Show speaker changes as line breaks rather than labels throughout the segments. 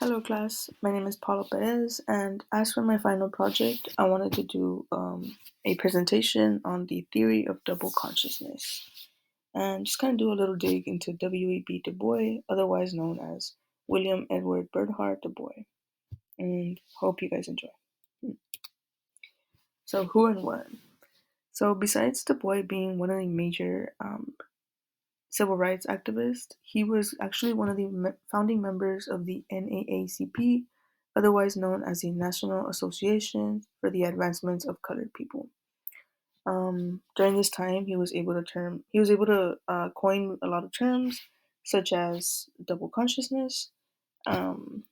Hello class, my name is Paulo Perez, and as for my final project, I wanted to do a presentation on the theory of double consciousness and just kind of do a little dig into W.E.B. Du Bois, otherwise known as William Edward Bernhard Du Bois, and hope you guys enjoy. So, who and what? So, besides Du Bois being one of the major civil rights activist. He was actually one of the founding members of the NAACP, otherwise known as the National Association for the Advancement of Colored People. During this time, he was able to coin a lot of terms, such as double consciousness. Um,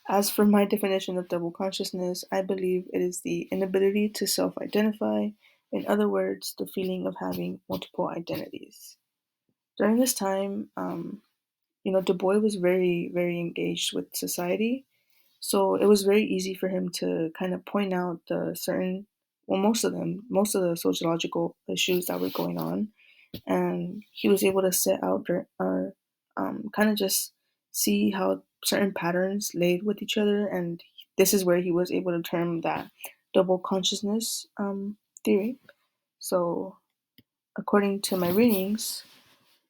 as for my definition of double consciousness, I believe it is the inability to self-identify. In other words, the feeling of having multiple identities. During this time, Du Bois was very, very engaged with society. So it was very easy for him to kind of point out most of the sociological issues that were going on. And he was able to set out or kind of just see how certain patterns laid with each other. And this is where he was able to term that double consciousness theory. So, according to my readings,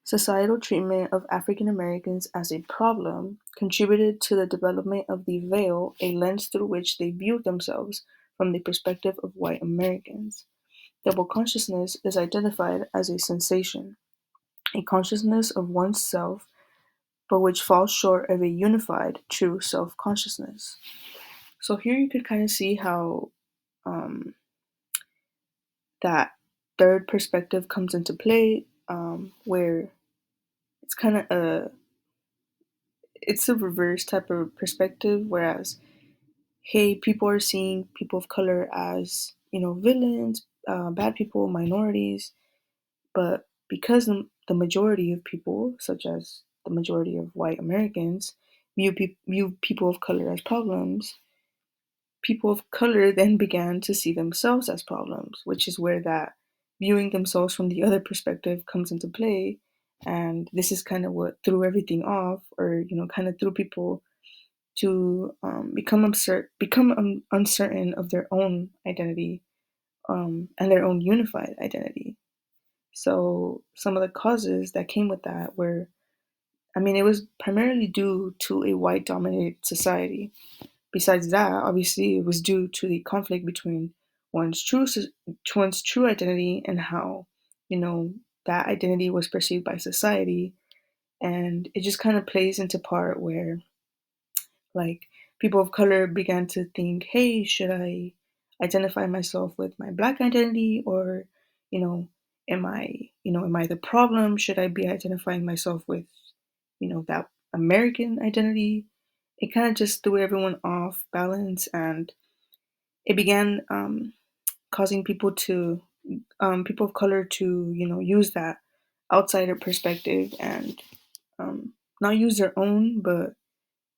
societal treatment of African Americans as a problem contributed to the development of the veil, a lens through which they viewed themselves from the perspective of white Americans. Double consciousness is identified as a sensation, a consciousness of one's self, but which falls short of a unified, true self consciousness. So here you could kind of see how um, that third perspective comes into play, where it's kind of it's a reverse type of perspective, whereas hey, people are seeing people of color as villains, bad people, minorities, but because the majority of people, such as the majority of white Americans, view people of color as problems, people of color then began to see themselves as problems, which is where that viewing themselves from the other perspective comes into play. And this is kind of what threw everything off, or kind of threw people to become uncertain of their own identity, and their own unified identity. So some of the causes that came with that were, I mean, it was primarily due to a white dominated society. Besides that, obviously, it was due to the conflict between one's one's true identity and how you know that identity was perceived by society, and it just kind of plays into part where like people of color began to think, hey, should I identify myself with my black identity, or you know am I the problem? Should I be identifying myself with that American identity? It kind of just threw everyone off balance, and it began causing people of color to use that outsider perspective and um, not use their own, but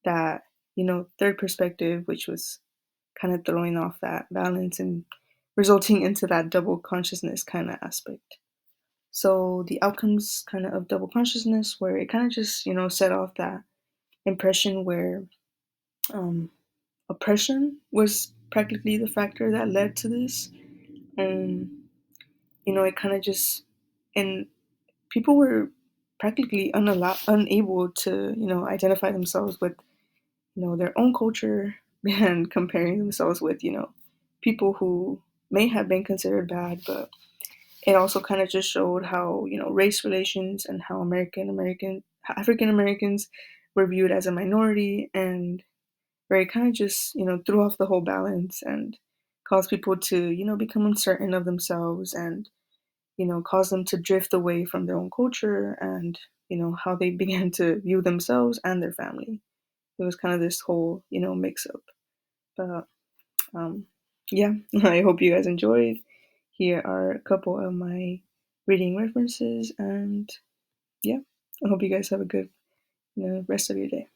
that third perspective, which was kind of throwing off that balance and resulting into that double consciousness kind of aspect. So the outcomes kind of double consciousness, where it kind of just set off that impression where um, oppression was practically the factor that led to this, and it kind of just and people were practically unable to identify themselves with their own culture and comparing themselves with people who may have been considered bad. But it also kind of just showed how race relations and how African Americans were viewed as a minority, and where it kind of just threw off the whole balance and caused people to become uncertain of themselves, and caused them to drift away from their own culture and how they began to view themselves and their family. It was kind of this whole mix up. But um, yeah, I hope you guys enjoyed. Here are a couple of my reading references, and yeah, I hope you guys have a good rest of your day.